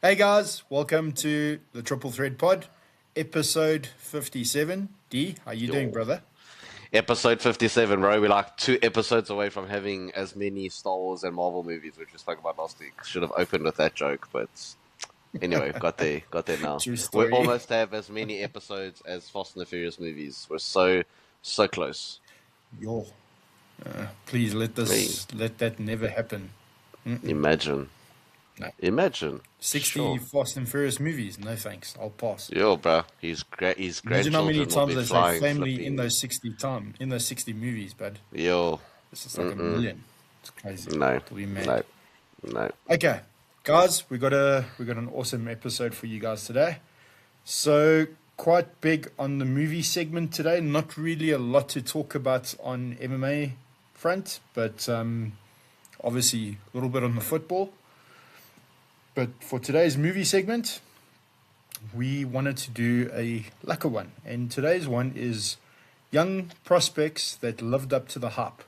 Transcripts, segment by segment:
Hey guys, welcome to the Triple Thread Pod, episode 57. D, how you doing, Yo. brother? Episode 57, bro. We're like 2 episodes away from having as many Star Wars and Marvel movies, which we spoke about last week. Should have opened with that joke, but anyway, got there now. True We story. almost have as many episodes as Fast and the Furious movies. We're so close. Yo, please Hey, let that never happen. Mm-mm. imagine, No. imagine. 60 Sure. Fast and Furious movies, no thanks, I'll pass. Yo, bro. His Imagine how many grandchildren will times be they say flying family in flipping. those 60 movies, bud. Yo. This is like a Mm-mm. million. It's crazy. No. To be mad. No. No. Okay, guys, we got an awesome episode for you guys today. So, quite big on the movie segment today. Not really a lot to talk about on MMA front, but obviously a little bit on the football. But for today's movie segment, we wanted to do a lacquer one. And today's one is young prospects that lived up to the hype.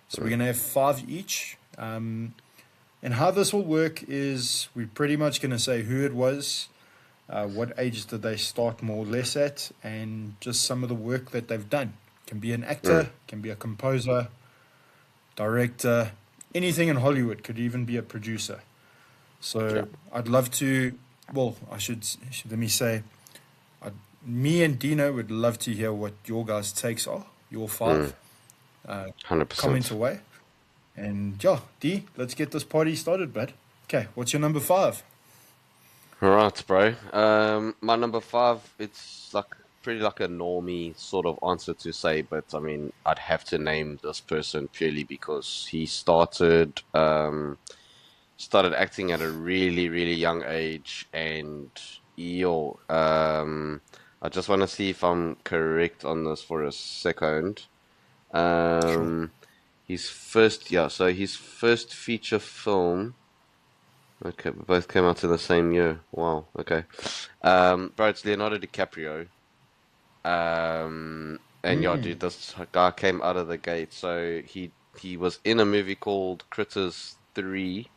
So we're going to have five each. And how this will work is we're pretty much going to say who it was, what age did they start more or less at, and just some of the work that they've done. Can be an actor, can be a composer, director, anything in Hollywood, could even be a producer. Yeah. So I'd love to, well, let me say, I, me and Dino would love to hear what your guys' takes are, your five. Uh, Comment 100%. away. And yeah, D, let's get this party started, bud. Okay, what's your number five? Right, bro. My number five, it's like pretty like a normie sort of answer to say, but I mean, I'd have to name this person purely because he started acting at a really young age, and I just want to see if I'm correct on this for a second. Sure. Um, so his first feature film. Okay, we both came out in the same year. Wow. Okay. Bro, it's Leonardo DiCaprio. And yeah, Mm, dude, this guy came out of the gate. So he was in a movie called Critters 3.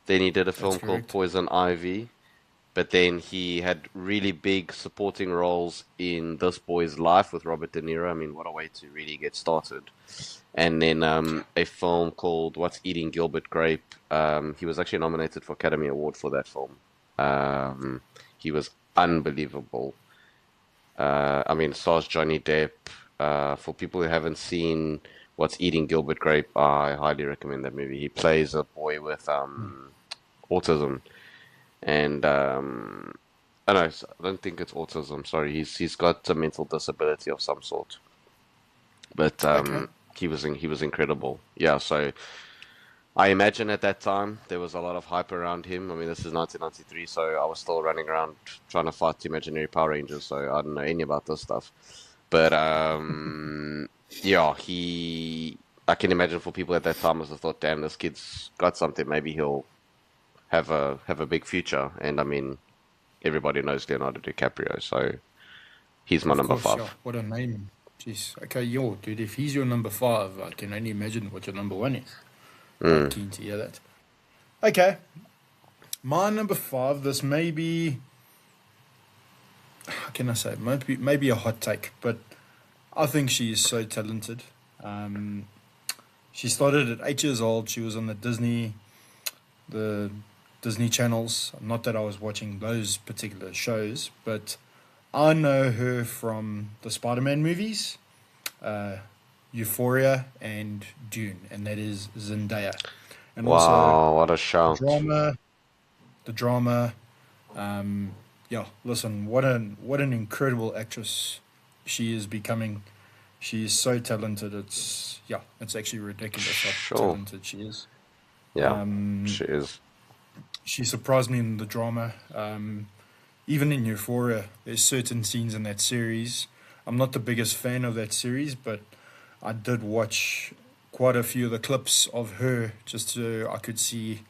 Then he did a that's film called correct. Poison Ivy. But then he had really big supporting roles in This Boy's Life with Robert De Niro. I mean, what a way to really get started. And then a film called What's Eating Gilbert Grape. He was actually nominated for Academy Award for that film. Um, he was unbelievable. I mean, stars Johnny Depp. For people who haven't seen What's Eating Gilbert Grape, I highly recommend that movie. He plays a boy with Mm, autism, and I don't know, I don't think it's autism. Sorry, he's got a mental disability of some sort. But okay. he was incredible. Yeah, so I imagine at that time there was a lot of hype around him. I mean, this is 1993, so I was still running around trying to fight imaginary Power Rangers, so I don't know any about this stuff. But yeah, he. I can imagine for people at that time as I thought, damn, this kid's got something. Maybe he'll have a big future. And I mean, everybody knows Leonardo DiCaprio, so he's my Of number course, yeah. five. What a name. Jeez. Okay, yo, dude, if he's your number five, I can only imagine what your number one is. Quite keen to hear that. Okay, my number five, this may be, how can I say, maybe a hot take, but I think she is so talented. Um, she started at 8 years old. She was on the Disney channels. Not that I was watching those particular shows, but I know her from the Spider-Man movies, uh, Euphoria, and Dune, and that is Zendaya. And also Wow, what a the shout. drama, the drama. Um, yeah, listen, what an incredible actress she is becoming. She is so talented. It's actually ridiculous how Sure. talented she is. Yeah, Um, she is. she surprised me in the drama. Even in Euphoria, there's certain scenes in that series. I'm not the biggest fan of that series, but I did watch quite a few of the clips of her just so I could see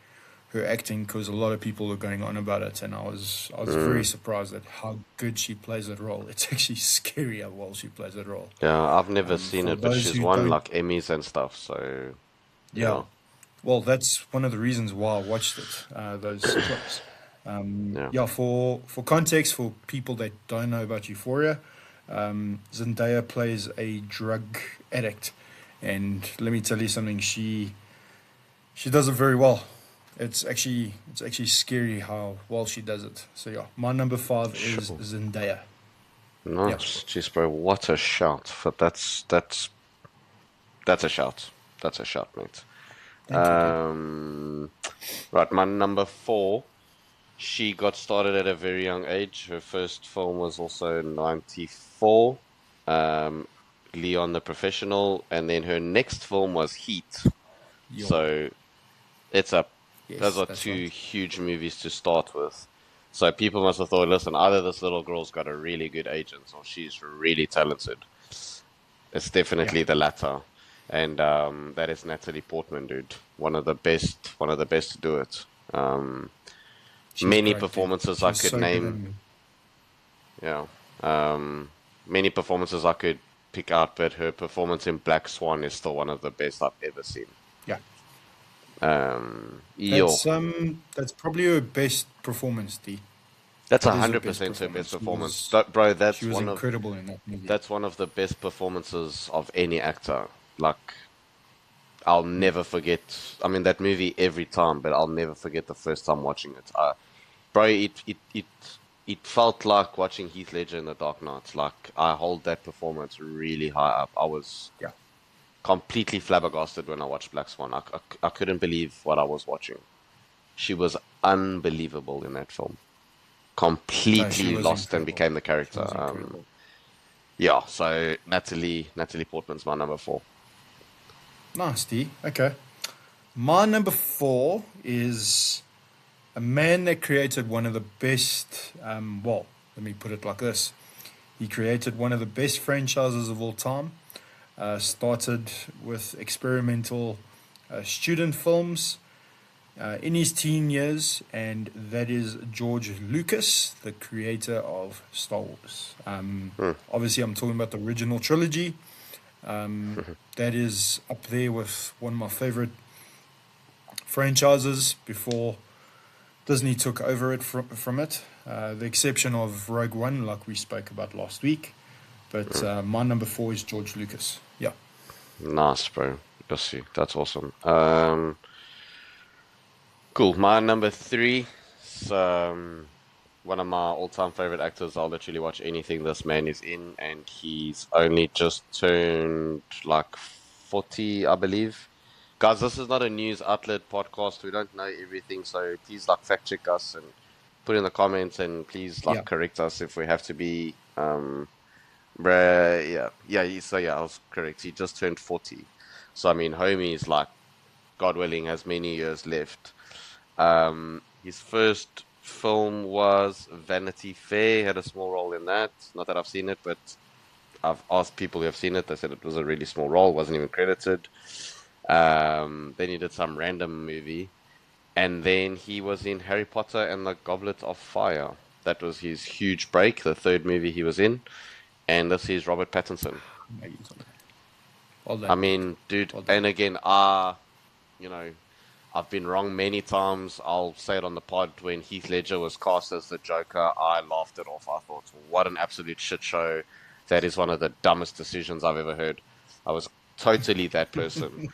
her acting because a lot of people were going on about it, and I was very Mm. surprised at how good she plays that role. It's actually scary how well she plays that role. Yeah, I've never seen For it, but those she's who won don't, like Emmys and stuff, so yeah, yeah. well, that's one of the reasons why I watched it. Those clips. Yeah. Yeah, for context, for people that don't know about Euphoria, Zendaya plays a drug addict, and let me tell you something, she does it very well. It's actually scary how well she does it. So yeah, my number five is Sure. Zendaya. Yeah, Nice. Jeez, bro, what a shout. But that's a shout. That's a shout, mate. thank you, kid. Um, right, my number four. She got started at a very young age. Her first film was also in 94, um, Leon the Professional, and then her next film was Heat. Yo, So it's a those yes, are that's two right. huge movies to start with. So people must have thought, listen, either this little girl's got a really good agent or she's really talented. It's Yeah, definitely the latter. And that is Natalie Portman, dude. One of the best to do it. Um, she's many great, dude. performances I She's could so good name. in. Yeah. Many performances I could pick out, but her performance in Black Swan is still one of the best I've ever seen. Yeah, Yo, that's probably her best performance, D. that's That is her best 100% her best performance. performance. Bro, She was incredible in that movie. that's one of the best performances of any actor. Like, I'll never forget. I mean, that movie every time, but I'll never forget the first time watching it. Bro, it felt like watching Heath Ledger in The Dark Knight. Like, I hold that performance really high up. I was Yeah, completely flabbergasted when I watched Black Swan. I couldn't believe what I was watching. She was unbelievable in that film. no, she Completely was lost and incredible. became the She character. was incredible. Yeah, so Natalie Portman's my number four. Nice, D. Okay. My number four is a man that created one of the best, well, let me put it like this. He created one of the best franchises of all time. Started with experimental student films in his teen years, and that is George Lucas, the creator of Star Wars. Hmm. Obviously, I'm talking about the original trilogy. That is up there with one of my favorite franchises before Disney took over it from it. The exception of Rogue One, like we spoke about last week. But Hmm. my number four is George Lucas. Yeah. Nice, bro. Let's see. That's awesome. Cool. My number three is one of my all-time favorite actors. I'll literally watch anything this man is in, and he's only just turned like 40, I believe. Guys, this is not a news outlet podcast. We don't know everything, so please like fact check us and put in the comments and please like Yeah. correct us if we have to be. Bruh, yeah, yeah. So yeah, I was correct. He just turned 40. So I mean, homie is like, God willing, has many years left. His first film was Vanity Fair. Had a small role in that. Not that I've seen it, but I've asked people who have seen it. They said it was a really small role. Wasn't even credited. Then he did some random movie, and then he was in Harry Potter and the Goblet of Fire. That was his huge break, the third movie he was in, and this is Robert Pattinson. Amazing. Well I done, dude. mean, dude, Well done. and again, you know, I've been wrong many times. I'll say it on the pod when Heath Ledger was cast as the Joker. I laughed it off. I thought, what an absolute shit show. That is one of the dumbest decisions I've ever heard. I was totally that person.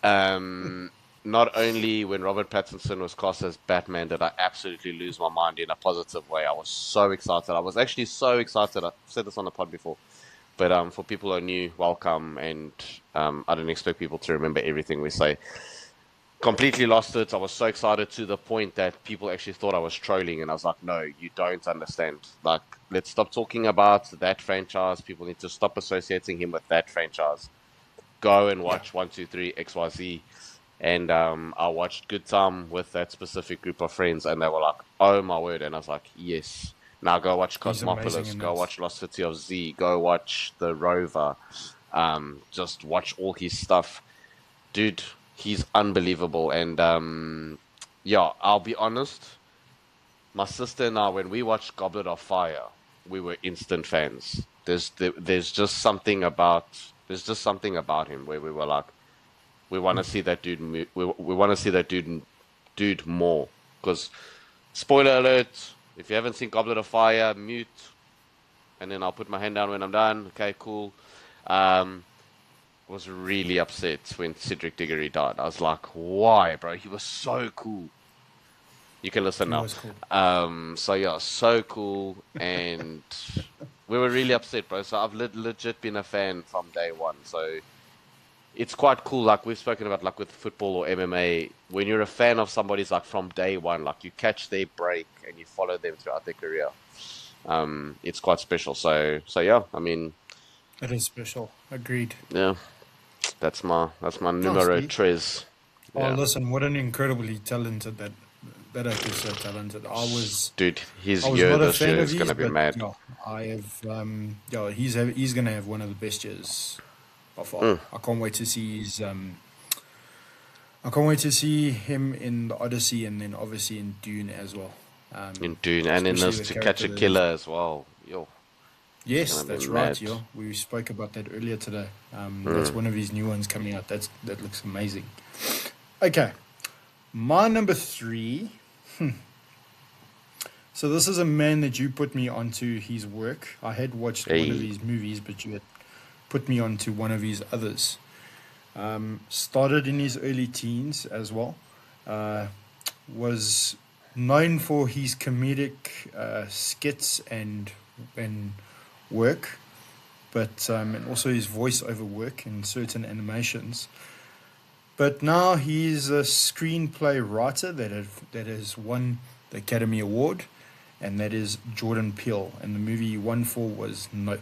Um, Not only when Robert Pattinson was cast as Batman did I absolutely lose my mind in a positive way. I was so excited. I was actually so excited. I've said this on the pod before. But for people who are new, welcome. And I don't expect people to remember everything we say. Completely lost it. I was so excited to the point that people actually thought I was trolling, and I was like, "No, you don't understand. Like, let's stop talking about that franchise. People need to stop associating him with that franchise. Go and Yeah. watch 1, 2, 3 XYZ." And I watched Good Time with that specific group of friends, and they were like, "Oh my word!" And I was like, "Yes." Now go watch He's amazing Cosmopolis. in Go that. watch Lost City of Z. Go watch The Rover. Just watch all his stuff, dude. He's unbelievable. And yeah, I'll be honest. My sister and I, when we watched Goblet of Fire, we were instant fans. There's just something about him where we were like, we want to see that dude. We want to see that dude more because Spoiler alert, if you haven't seen Goblet of Fire, mute, and then I'll put my hand down when I'm done. Okay, cool. Um, was really upset when Cedric Diggory died. I was like, why, bro? He was so cool. You can listen He now. was cool. So yeah, so cool, and we were really upset, bro. So I've legit been a fan from day one. So it's quite cool. Like we've spoken about, like with football or MMA, when you're a fan of somebody's like from day one, like you catch their break and you follow them throughout their career. It's quite special. So yeah, I mean, It is special. Agreed. yeah, that's my Oh, numero see. tres. Oh, Yeah, listen, what an incredibly talented that actor is so talented. dude, I his was year not a this fan year of is his, gonna be but mad. yeah, I have yeah, he's gonna have one of the best years by far. Mm, I can't wait to see I can't wait to see him in the Odyssey and then obviously in Dune as well. in Dune, and in Especially this the To Catch character a that is. Killer as well. Yo, it's Yes, gonna be that's right, mad. yo. We spoke about that earlier today. That's Mm. one of his new ones coming out. That looks amazing. Okay, my number three. So this is a man that you put me onto his work. I had watched one of Hey, his movies, but you had put me onto one of his others. Started in his early teens as well. Uh, was known for his comedic skits and work, but and also his voiceover work in certain animations. But now he's a screenplay writer that has won the Academy Award, and that is Jordan Peele. And the movie he won for was Nope.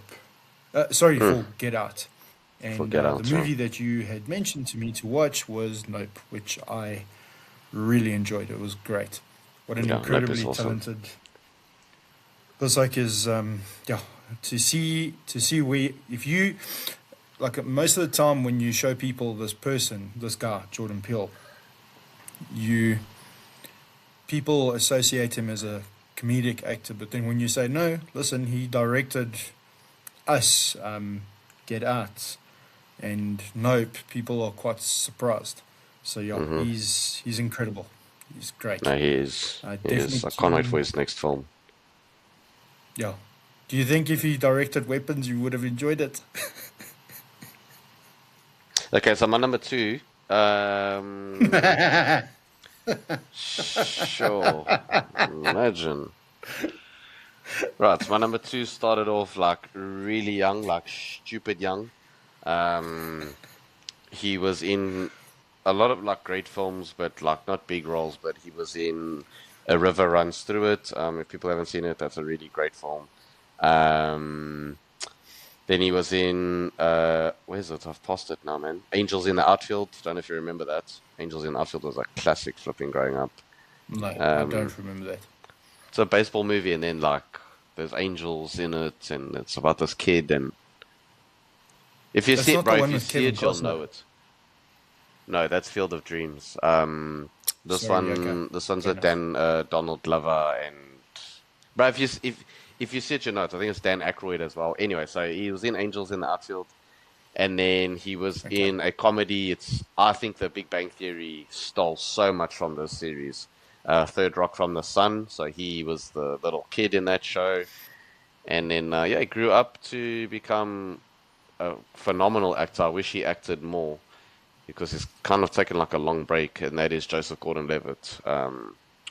Sorry, mm, for Get Out. And forget the out. movie that you had mentioned to me to watch was Nope, which I really enjoyed. It was great. What an Yeah, Nope is incredibly awesome. talented. It's like his yeah, to see where if you like most of the time when you show people this person, this guy Jordan Peele, you people associate him as a comedic actor, but then when you say no, listen, he directed Us, Get Out, and Nope, people are quite surprised. So yeah, Hmm. he's incredible. He's great. No, he is. I He is. definitely I can't wait for keen. his next film. Yeah. Do you think if he directed Weapons, you would have enjoyed it? Okay, so my number two. Um, sure. Imagine. Right, so my number two started off like really young, like stupid young. Um, he was in a lot of like great films, but like not big roles. But he was in A River Runs Through It. If people haven't seen it, that's a really great film. Um, then he was in where's it? I've passed it now, man. Angels in the Outfield. Don't know if you remember that. Angels in the Outfield was a classic flipping growing up. No, I Um, don't remember that. it's a baseball movie, and then like there's angels in it, and it's about this kid. And if you That's see it, not the bro, if one you with see Kevin it, you'll Costner. know it. No, that's Field of Dreams. This Sorry, okay. one, this one's Fair with enough. Dan Donald Glover, and bro, if you see it, you know it. I think it's Dan Aykroyd as well. Anyway, so he was in Angels in the Outfield, and then he was Okay. in a comedy. I think The Big Bang Theory stole so much from this series. Third Rock from the Sun. So he was the little kid in that show, and then yeah, he grew up to become a phenomenal actor. I wish he acted more because he's kind of taken like a long break, and that is Joseph Gordon-Levitt.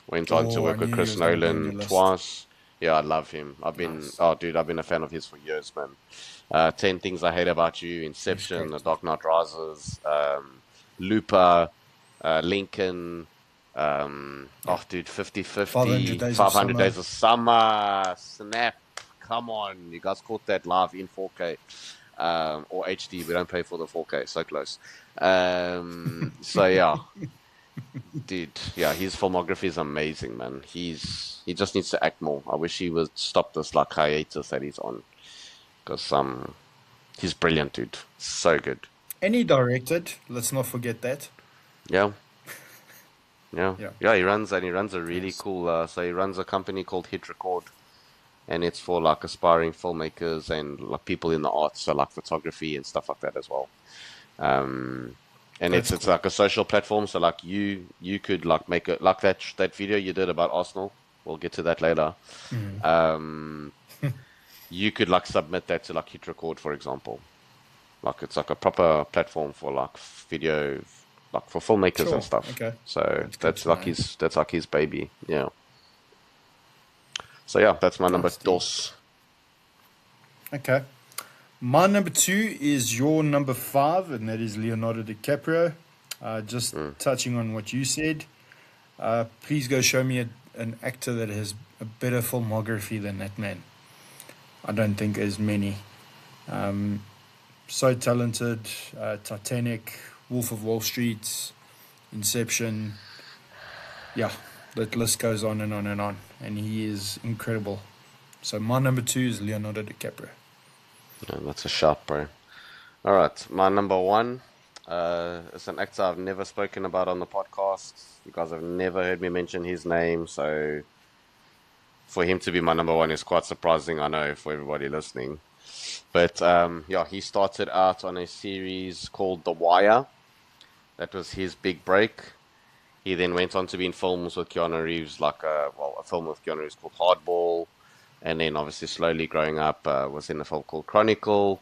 Went on to Oh, I work with knew he Chris was going to be on your Nolan list. twice. Yeah, I love him. Nice. Oh, dude, I've been a fan of his for years, man. 10 Things I Hate About You, He's Inception, great. The Dark Knight Rises, Looper, Lincoln, Yeah. oh, dude, 500 50-50, Days of 500 Summer. Days of Summer, Snap. Come on, you guys caught that live in 4K or HD. We don't pay for the 4K, so close. So yeah, dude, yeah, his filmography is amazing, man. He just needs to act more. I wish he would stop this like hiatus that he's on, because he's brilliant, dude. So good. And he directed, let's not forget that. Yeah, yeah, Yeah. yeah. He runs a really Yes. cool. So he runs a company called Hit Record, and it's for like aspiring filmmakers and like people in the arts, so like photography and stuff like that as well. Um, and it's That's it's cool. like a social platform, so like you could like make it like that video you did about Arsenal. We'll get to that later. You could like submit that to like Hit Record, for example. Like it's like a proper platform for like video, like for filmmakers and Sure. stuff. Okay. So Good that's to like know. his baby. Yeah. So yeah, that's my number Nice, D. dos. Okay. My number 2 is your number 5, and that is Leonardo DiCaprio. Just touching on what you said, please go show me an actor that has a better filmography than that man. I don't think there's many. So talented. Titanic, Wolf of Wall Street, Inception. Yeah, that list goes on and on and on. And he is incredible. So my number 2 is Leonardo DiCaprio. Yeah, that's a shot, bro. All right, my number 1 is an actor I've never spoken about on the podcast. You guys have never heard me mention his name, so for him to be my number 1 is quite surprising, I know, for everybody listening. But yeah, he started out on a series called The Wire. That was his big break. He then went on to be in films with Keanu Reeves, like a film with Keanu Reeves called Hardball. And then obviously slowly growing up, was in a film called Chronicle.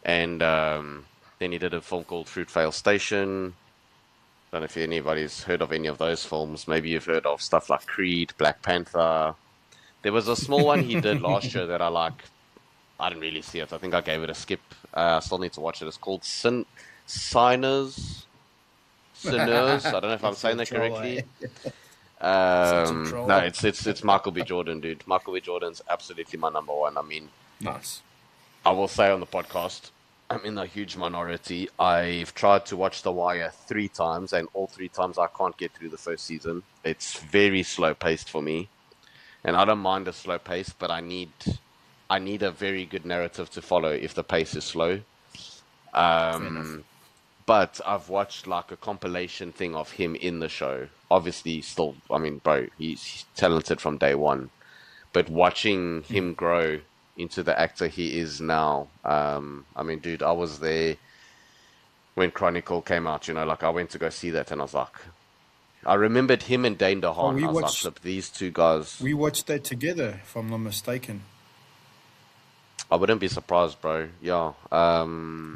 And then he did a film called Fruitvale Station. Don't know if anybody's heard of any of those films. Maybe you've heard of stuff like Creed, Black Panther. There was a small one he did last year that I didn't really see it. I think I gave it a skip. I still need to watch it. It's called Sinners. Sinners. I don't know if I'm saying that correctly. Such a troll. No, it's Michael B. Jordan, dude. Michael B. Jordan's absolutely my number 1. I mean, Nice. I will say on the podcast, I'm in a huge minority. I've tried to watch The Wire 3 times, and all 3 times I can't get through the first season. It's very slow paced for me, and I don't mind a slow pace, but I need a very good narrative to follow if the pace is slow. Fair enough. But I've watched like a compilation thing of him in the show. Obviously, still, I mean, bro, he's talented from day one. But watching him grow into the actor he is now, I mean, dude, I was there when Chronicle came out. You know, like I went to go see that, and I was like, I remembered him and Dane Oh, DeHaan. I was like, flip, these two guys. we watched that together, if I'm not mistaken. I wouldn't be surprised, bro. Yeah. I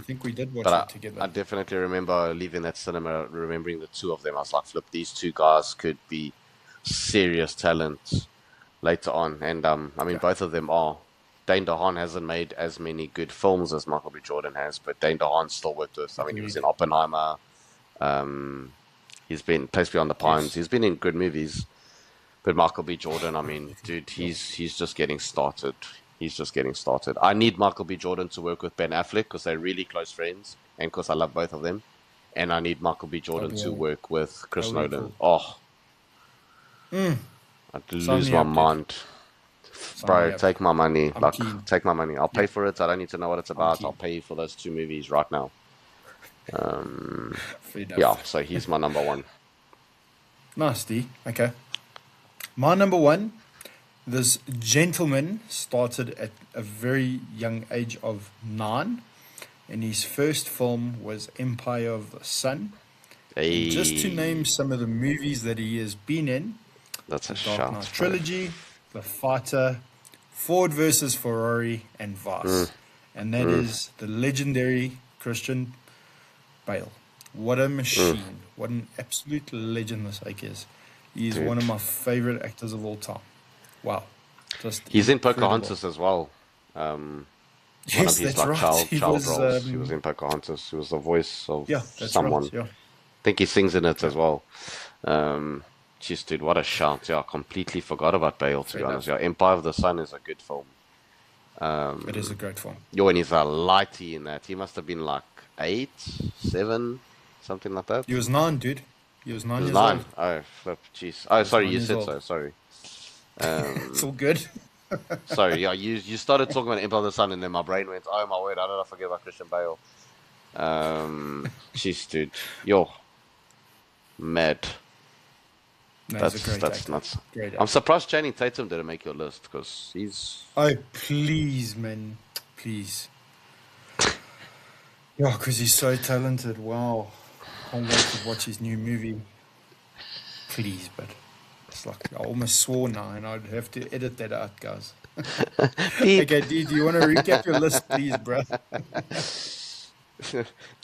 think we did watch But it I together. definitely remember leaving that cinema, remembering the 2 of them. I was like, flip, these 2 guys could be serious talents later on. And I mean, Yeah. both of them are. Dane DeHaan hasn't made as many good films as Michael B. Jordan has, but Dane DeHaan still worked with. I mean, he was Agreed. in Oppenheimer. He's been Place Beyond the Pines. Yes. He's been in good movies. But Michael B. Jordan, I mean, dude, he's just getting started. He's just getting started. I need Michael B. Jordan to work with Ben Affleck because they're really close friends, and because I love both of them. And I need Michael B. That'll Jordan be to work with Chris that'll be Nolan. cool. Oh, I'd Sign lose me my up, dude. mind. Sign me Bro, up. take my money. I'm Like, keen. take my money. I'll pay Yeah, for it. I don't need to know what it's I'm about. I'll keen. pay you for those 2 movies right now. Fair Yeah, enough. so he's my number 1. Nice, D. Okay. My number 1, this gentleman started at a very young age of 9, and his first film was Empire of the Sun. And just to name Hey, some of the movies that he has been in, that's the a Dark Knight shout, bro. Trilogy, The Fighter, Ford versus Ferrari, and Vice. And that is the legendary Christian Bale. What a machine. What an absolute legend this ache is. He is one Dude. of my favorite actors of all time. Wow. Just He's in incredible. Pocahontas as well. One of Yes, his that's like right. child He child was, roles. He was in Pocahontas. He was the voice of yeah, that's right. someone. Yeah, I think he sings in it yeah. as well. Jeez, dude, what a shout! Yeah, I completely forgot about Bale. To Fair be honest, enough. yeah, Empire of the Sun is a good film. It is a great film. Yo, and he's a lighty in that. He must have been like 8, 7, something like that. He was 9, dude. He was He 9 was years 9. old. Oh, flip, jeez. Oh, He was sorry, 9 you years said old. so. Sorry. It's all good. Sorry, yeah, you started talking about Empire of the Sun, and then my brain went, oh my word, how did I forget about Christian Bale? Jeez, dude, yo, mad. No, he's a great That's actor. nuts. Great I'm actor. surprised Channing Tatum didn't make your list because he's Oh, please, man. Please. Yeah, because he's so talented. Wow. Can't wait to watch his new movie. Please, but It's like I almost swore now, and I'd have to edit that out, guys. Beep. Okay, D, do you want to recap your list, please, bro?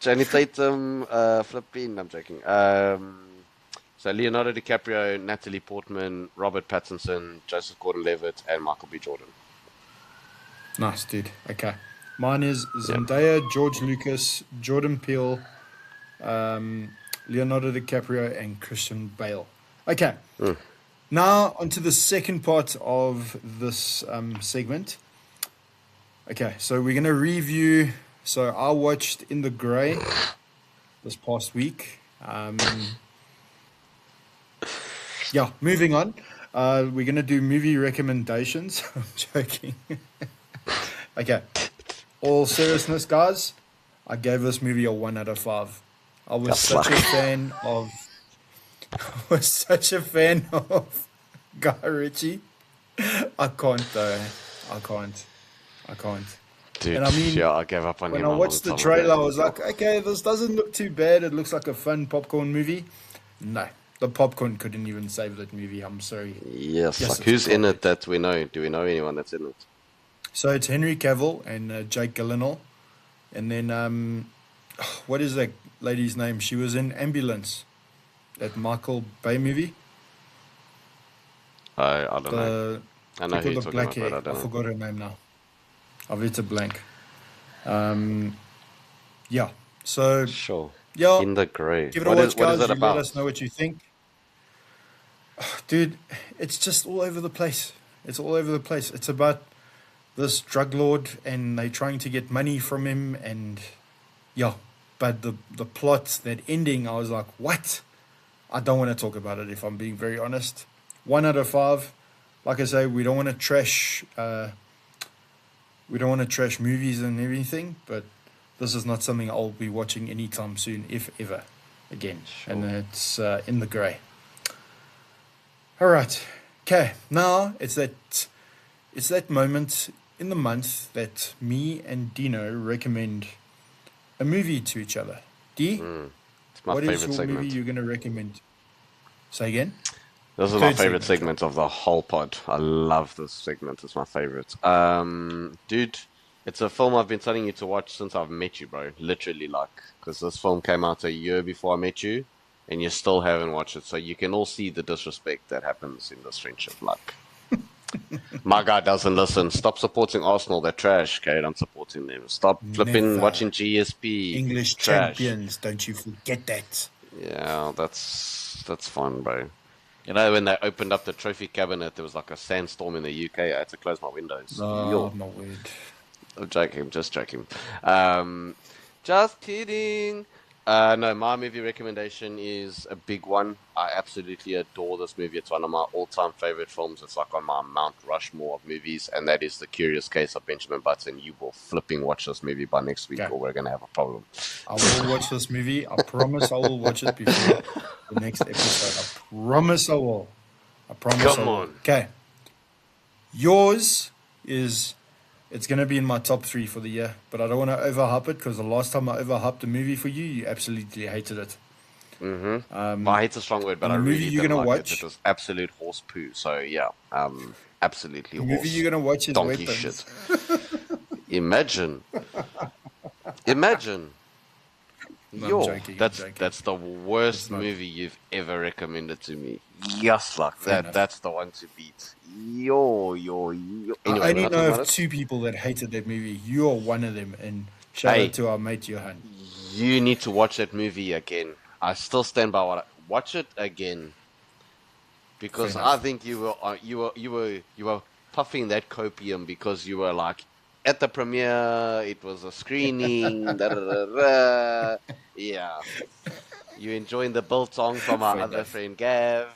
Johnny Tatum, flipping. I'm joking. So Leonardo DiCaprio, Natalie Portman, Robert Pattinson, Joseph Gordon-Levitt, and Michael B. Jordan. Nice, dude. Okay. Mine is Yeah. Zendaya, George Lucas, Jordan Peele, Leonardo DiCaprio, and Christian Bale. Okay. Mm. Now, onto the second part of this segment. Okay, so we're going to review. So I watched In the Grey this past week. Yeah, moving on. We're going to do movie recommendations. I'm joking. Okay. All seriousness, guys, I gave this movie a 1 out of 5. I was such a fan of Guy Ritchie. I can't though. I can't. Dude, And I mean, yeah, I gave up on when him I a watched the long time trailer, I ago. was like, okay, this doesn't look too bad. It looks like a fun popcorn movie. No, the popcorn couldn't even save that movie. I'm sorry. Yes, Yes, like it's who's in garbage. it that we know? Do we know anyone that's in it? So it's Henry Cavill and Jake Gyllenhaal. And then, what is that lady's name? She was in Ambulance, that Michael Bay movie. I don't know. The I know chick who with you're the talking black about, hair. but I I don't know. forgot her name now. I've hit a blank. Yeah. So, Sure. yeah, In the Grey. give it a watch, What is guys. it You let about? us know what you think. Dude, it's just all over the place. It's all over the place. It's about this drug lord and they trying to get money from him and yeah. But the plot, that ending, I was like, what? I don't want to talk about it if I'm being very honest. 1 out of 5. Like I say, we don't want to trash movies and everything, but this is not something I'll be watching anytime soon, if ever, again. And Sure. it's In the Grey. All right. Okay. Now it's that moment in the month that me and Dino recommend a movie to each other. D, It's my what is favorite your movie segment. you're going to recommend? Say again? This is my Third favorite segment, segment of the whole pod. I love this segment. It's my favorite. Dude, it's a film I've been telling you to watch since I've met you, bro. Literally, like, because this film came out a year before I met you, and you still haven't watched it. So you can all see the disrespect that happens in this friendship. Like, my guy doesn't listen. Stop supporting Arsenal. They're trash. Okay, I'm supporting them. Stop flipping Never. watching GSP. English Trash. champions, don't you forget that. Yeah, that's fun, bro. You know, when they opened up the trophy cabinet, there was like a sandstorm in the UK. I had to close my windows. Oh, Yo, my word. I'm joking, just joking. Just kidding. No, my movie recommendation is a big one. I absolutely adore this movie. It's one of my all-time favorite films. It's like on my Mount Rushmore of movies, and that is The Curious Case of Benjamin Button. You will flipping watch this movie by next week, Okay. or we're gonna have a problem. I will watch this movie. I promise I will watch it before the next episode. I promise I will. I promise I Come will. on. Okay. Yours is, it's going to be in my top 3 for the year, but I don't want to overhype it because the last time I overhyped a movie for you, you absolutely hated it. Well, I hate a strong word, but And I the movie really you're didn't going to like it. watch, It was absolute horse poo. So yeah, absolutely the movie horse you're going to watch is donkey Weapons. shit. Imagine. Imagine. No, I'm Yo, joking. I'm that's joking. that's the worst It's not. movie you've ever recommended to me. Yes, like Fair that. enough. That's the one to beat. Yo. I Anyway, we're only not know talking of about it. 2 people that hated that movie. You are one of them. And shout out Hey, to our mate Johan. you need to watch that movie again. I still stand by watch it again. Fair Because I enough. think you were puffing that copium because you were like at the premiere, it was a screening, da, da, da, da. Yeah. You enjoying the biltong from our Fair other enough. friend Gav.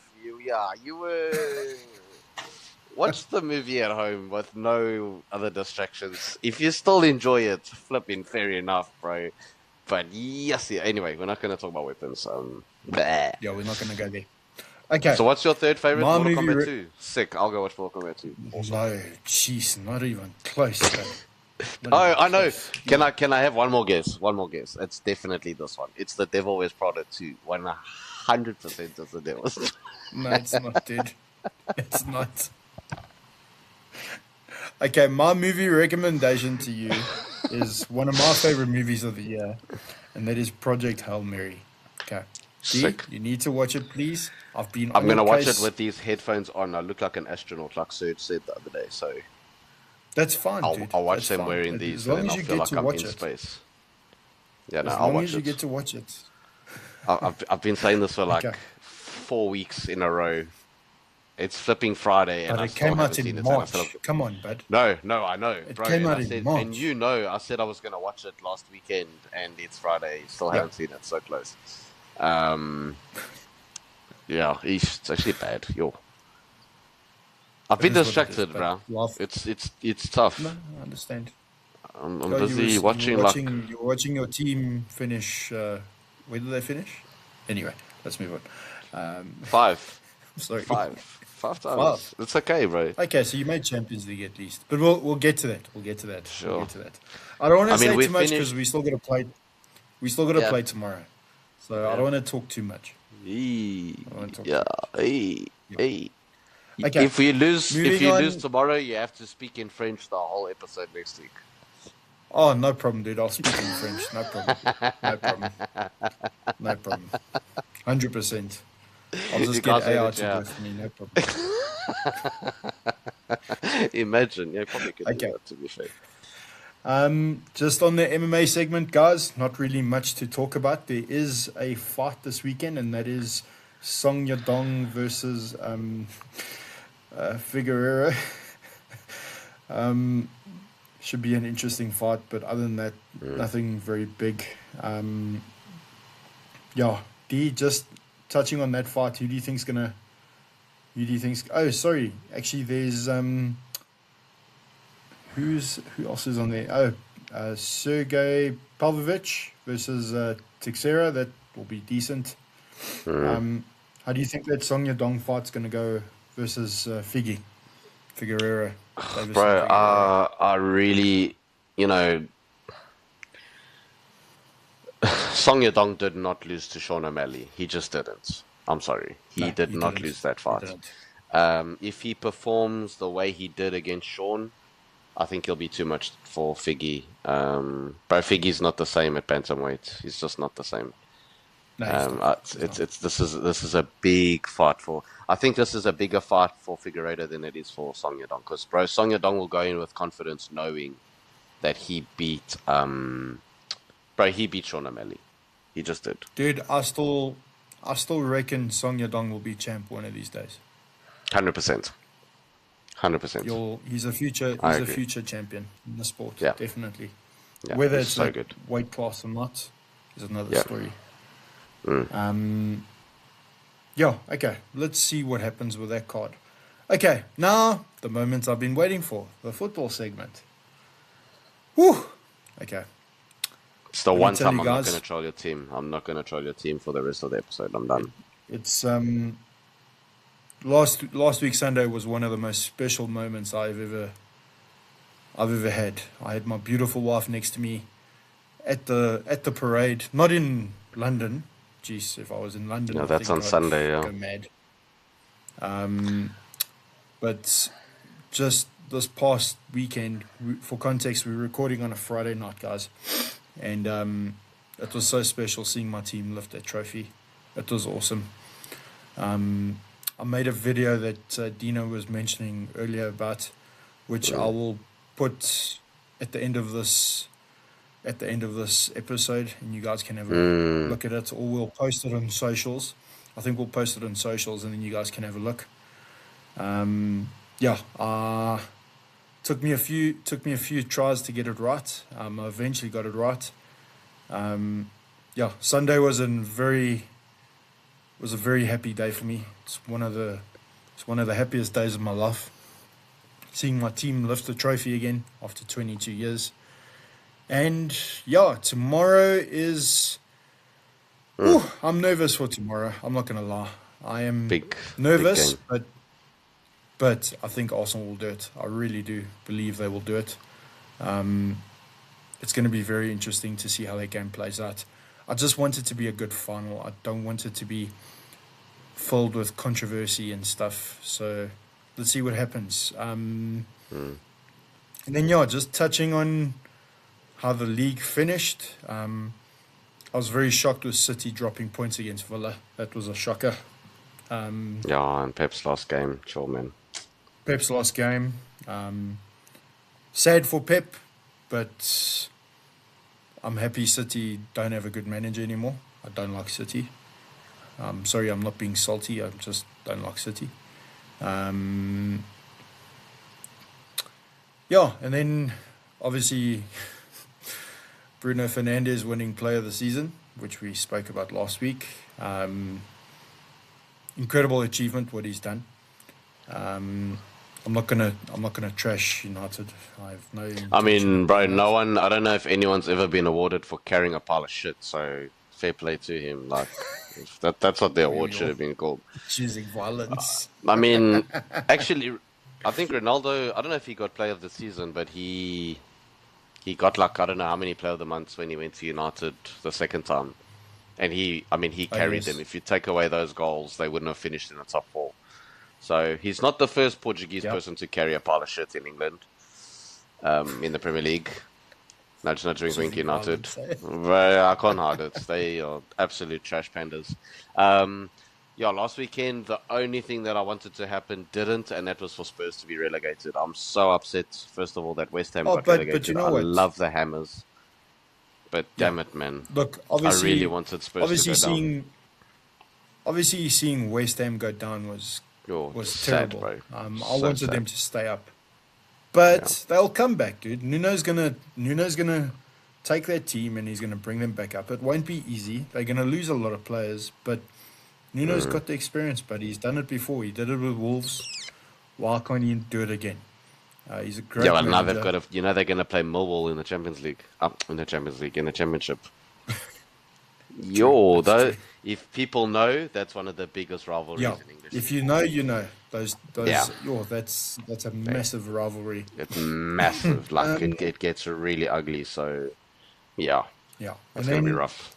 You were watch the movie at home with no other distractions. If you still enjoy it, flipping fair enough, bro. But yes, yeah. Anyway, we're not gonna talk about weapons. Bleh. Yeah, we're not going to go there. Okay. So what's your third favorite? My Mortal movie. Kombat 2. Sick. I'll go watch Mortal Kombat 2. Awesome. No, jeez, not even close. Bro. Not Oh, even I know. close. Can I have one more guess? One more guess. It's definitely this one. It's The Devil Wears Prada 2. 100% of The Devil. No, it's not, dude. It's not. Okay, my movie recommendation to you is one of my favorite movies of the year, and that is Project Hail Mary. Okay. D, Sick. you need to watch it, please. I've been I'm on your gonna watch it case. with these headphones on. I look like an astronaut, like Serge said the other day. So That's fine, dude. I'll watch That's them fine. wearing these, As and long then as I'll you feel get like to I'm watch in it. space. Yeah, no, As I'll long watch as you it. get to watch it. I've been saying this for Okay. like 4 weeks in a row. It's flipping Friday, and But I it still came haven't out seen in it. And I still March. Come on, bud. no, I know, It bro. came And out I in said, and March. you know, I said I was gonna watch it last weekend, and it's Friday. Still Yeah. haven't seen it. So close. Um, yeah, it's actually bad. Yo, I've It been is what it is. distracted, But bro. laugh. It's No, tough. I understand. I'm Oh, busy you were watching like watching your team finish. Where did they finish? Anyway, let's move on. five, Sorry, five five. times. It's okay, bro. Okay, so you made Champions League at least, but we'll get to that. We'll get to that. We'll Sure. get to that. I don't want I to mean, say we too much because finished. we still got to play. We still got to Yeah, play tomorrow, so I yeah. don't want to talk too much. I don't want to talk Yeah. too much. Hey, Yep. hey. Okay, If moving you lose on. tomorrow, you have to speak in French the whole episode next week. Oh, no problem, dude. I'll speak in French. No problem. No problem. No problem. 100%. I'll You just get can't say AI that, to do yeah. it for me. No problem. Imagine, yeah, probably could do Okay. that to be fair. Just on the MMA segment, guys, not really much to talk about. There is a fight this weekend, and that is Song Yadong versus Figueroa. Should be an interesting fight, but other than that, Mm. nothing very big. Um, yeah, D, just touching on that fight, who do you think's gonna? Who do you think's? Oh, sorry. Actually, there's who else is on there? Oh, Sergey Pavlovich versus Teixeira. That will be decent. Mm. Um, how do you think that Song Yadong fight's going to go versus Figueroa, Davison Bro, Figueroa? I really, you know, Song Yadong did not lose to Sean O'Malley. He just didn't. I'm sorry. He No, did he not didn't. lose that He fight. didn't. If he performs the way he did against Sean, I think he'll be too much for Figgy. Bro, Figgy's not the same at bantamweight. He's just not the same. No, he's not. He's not. It's this is a big fight for. I think this is a bigger fight for Figueiredo than it is for Song Yadong. Because bro, Song Yadong will go in with confidence, knowing that he beat Sean O'Malley. He just did. Dude, I still reckon Song Yadong will be champ one of these days. 100%. 100%. He's I a agree. future champion in the sport, Yeah, definitely. yeah, Whether he's it's so that good. weight class or not is another Yeah. story. Mm. Yeah, okay. Let's see what happens with that card. Okay, now the moment I've been waiting for, the football segment. Whew. Okay, It's the let me one tell time you I'm not going guys, to troll your team. I'm not going to troll your team for the rest of the episode. I'm done. it's last week Sunday was one of the most special moments I've ever had. I had my beautiful wife next to me at the parade, not in London. Jeez, if I was in London, Yeah, I that's think on I'd Sunday. Yeah. go mad. But just this past weekend, for context, we're recording on a Friday night, guys, and it was so special seeing my team lift that trophy. It was awesome. I made a video that Dino was mentioning earlier about, which I Mm. will put at the end of this episode, and you guys can have a Mm. look at it, or we'll post it on socials. I think we'll post it on socials, and then you guys can have a look. Yeah, took me a few tries to get it right. I eventually got it right. Yeah, Sunday was a very happy day for me. It's one of the happiest days of my life. Seeing my team lift the trophy again after 22 years. And yeah, tomorrow is. Mm. I'm nervous for tomorrow. I'm not gonna lie. I am Big nervous, game. but I think Arsenal will do it. I really do believe they will do it. It's going to be very interesting to see how that game plays out. I just want it to be a good final. I don't want it to be filled with controversy and stuff. So let's see what happens. Mm. And then, yeah, just touching on how the league finished. I was very shocked with City dropping points against Villa. That was a shocker. Um, Yeah, and Pep's last game, sure, man. Pep's last game. Sad for Pep, but I'm happy City don't have a good manager anymore. I don't like City. Sorry, I'm not being salty. I just don't like City. Um, yeah, and then obviously Bruno Fernandes winning Player of the Season, which we spoke about last week. Um, Incredible achievement what he's done. Um, I'm not gonna trash United. I have no I intention mean, of bro, doing no that. one, I don't know if anyone's ever been awarded for carrying a pile of shit, so fair play to him. Like, if that's what the award should You're have been called. choosing violence. I mean, actually, I think Ronaldo, I don't know if he got Player of the Season, but he got like, I don't know how many Player of the Months when he went to United the second time. And I mean, he Oh carried them. yes, If you take away those goals, they wouldn't have finished in the top four. So he's not the first Portuguese yep. person to carry a pile of shit in England, in the Premier League. Nudge, nudge, wink, wink, Choosing United. violence. Eh? Well, I can't hide it. They are absolute trash pandas. Um, yeah, last weekend, the only thing that I wanted to happen didn't, and that was for Spurs to be relegated. I'm so upset, first of all, that West Ham Oh, got but you relegated. know I what? love the Hammers, but Yeah. damn it, man. Look, I really wanted Spurs to obviously go down. seeing West Ham go down Oh, was sad, terrible. bro. I So wanted them sad. to stay up, Yeah. but they'll come back, dude. Nuno's gonna take their team and he's gonna bring them back up. It won't be easy. They're gonna lose a lot of players, but Nuno's Mm. got the experience. But he's done it before. He did it with Wolves. Why can't he do it again? He's a Yeah, great well, now they've manager. got to, they're going to play Millwall in the Champions League. Up in the Champions League, in the Championship. True, Yo, that's though, true. if people know, that's one of the biggest Yeah, rivalries in English if you football. know, you know. Yeah, That's a they, massive rivalry. it's massive. Like, Um, it gets really ugly. So, yeah, yeah, and it's going to be then rough.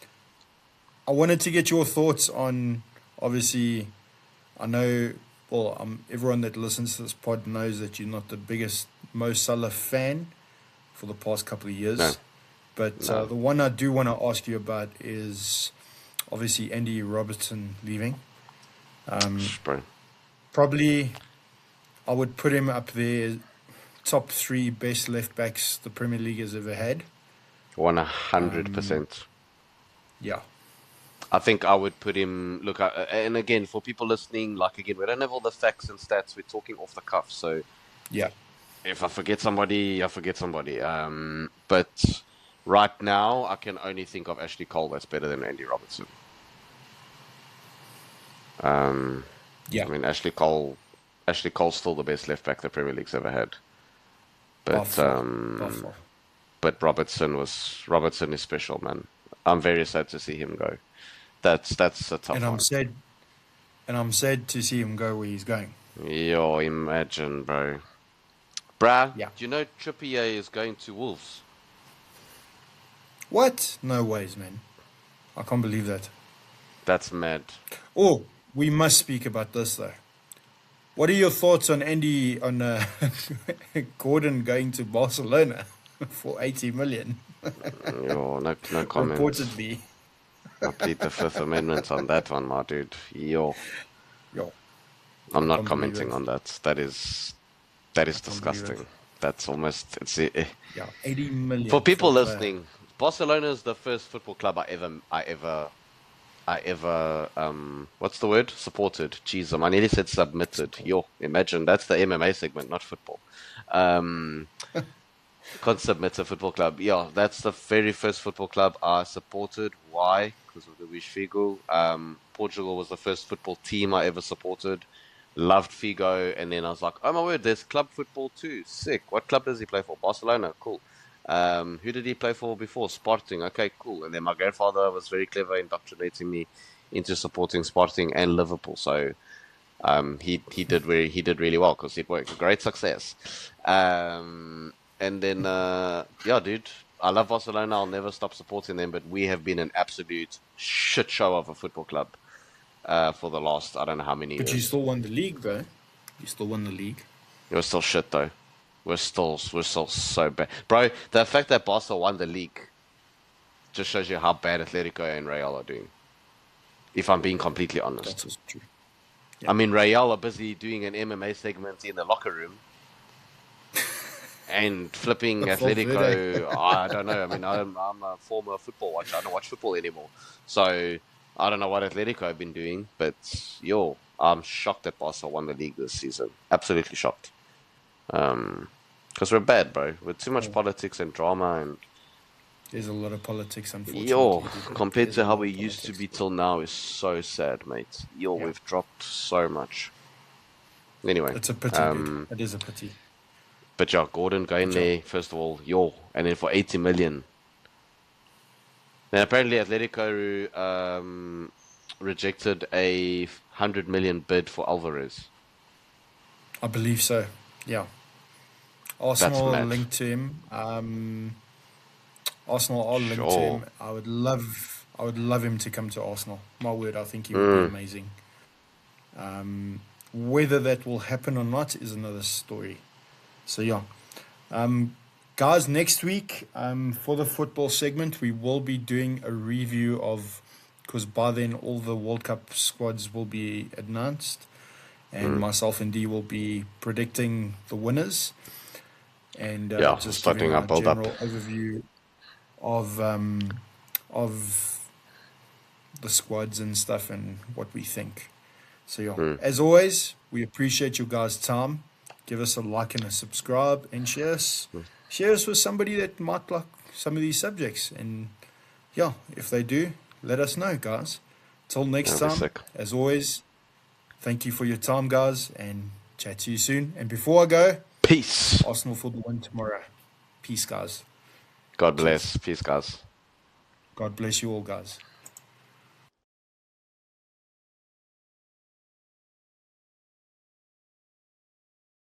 I wanted to get your thoughts on. Obviously, I know. Well, everyone that listens to this pod knows that you're not the biggest Mo Salah fan for the past couple of No, years, but no, the one I do want to ask you about is obviously Andy Robertson leaving. Um, bro. Probably, I would put him up there, top three best left backs the Premier League has ever had. Um, 100%. yeah, I think I would put him. Look, and again, for people listening, like, again, we don't have all the facts and stats. We're talking off the cuff. So, yeah, if I forget somebody, I forget somebody. But right now, I can only think of Ashley Cole that's better than Andy Robertson. Um, yeah, I mean, Ashley Cole's still the best left back the Premier League's ever had. by But far, by far. Robertson is special, man. I'm very sad to see him go. That's a And tough I'm one. sad, and I'm sad to see him go where he's going. Yo, imagine, bro. Bruh, Yeah. do you know Trippier is going to Wolves? What? No ways, man. I can't believe that. That's mad. Oh, we must speak about this though. What are your thoughts on Gordon going to Barcelona for 80 million? Yo, no comment. Reportedly. I plead the Fifth Amendment on that one, my dude. Yo, Yo, I I'm not can't believe commenting it. on that. That is I can't believe it. disgusting. That's almost Yeah, 80 for million for people a player. listening. Barcelona is the first football club I ever what's the word? Supported. Jeez, I nearly said submitted. Support. Yo, imagine that's the MMA segment, not football. Um, can't submit a football club. Yeah, that's the very first football club I supported. Why? Because of the Luís Figo. Portugal was the first football team I ever supported. Loved Figo, and then I was like, oh my word, there's club football too. Sick. What club does he play for? Barcelona. Cool. Who did he play for before? Sporting. Okay, cool. And then my grandfather was very clever indoctrinating me into supporting Sporting and Liverpool. So he did really well because it worked. Great success. And then, yeah, dude, I love Barcelona. I'll never stop supporting them, but we have been an absolute shit show of a football club for the last, I don't know how many But you years. still won the league, though. You still won the league. We're still shit, though. We're still so bad. Bro, the fact that Barca won the league just shows you how bad Atletico and Real are doing, if I'm being completely honest. That's also true. I Yeah. mean, Real are busy doing an MMA segment in the locker room and flipping Valverde. Atletico. I don't know. I mean, I'm a former football watcher. I don't watch football anymore. So I don't know what Atletico have been doing, but yo, I'm shocked that Barca won the league this season. Absolutely shocked. Because we're bad, bro. With too much Oh, politics and drama and there's a lot of politics, yo, unfortunately, dude. compared There's a to how lot we of used to politics. be till now is so sad, mate. Yo, Yeah. we've dropped so much. Anyway, It's a pity, dude. It is a pity. but yeah, Gordon going But yeah. there, first of all, yo, and then for 80 million. Then apparently Atletico rejected a 100 million bid for Alvarez. I believe so. Yeah. That's Arsenal are mad. linked to him. Arsenal are linked to Sure. him. I would love him to come to Arsenal. My word, I think he would be Mm, amazing. Whether that will happen or not is another story. So yeah, guys, next week for the football segment, we will be doing a review of, because by then all the World Cup squads will be announced, and mm. myself and D will be predicting the winners and Yeah, just giving starting our our build up. general overview of of the squads and stuff and what we think. So yeah, Mm. as always, we appreciate you guys' time. Give us a like and a subscribe and share us with somebody that might like some of these subjects. And yeah, if they do, let us know, guys. Till next That'll be time, sick. as always, thank you for your time, guys, and chat to you soon. And before I go, Peace. Arsenal for the win tomorrow. Peace, guys. God Cheers. bless. Peace, guys. God bless you all, guys.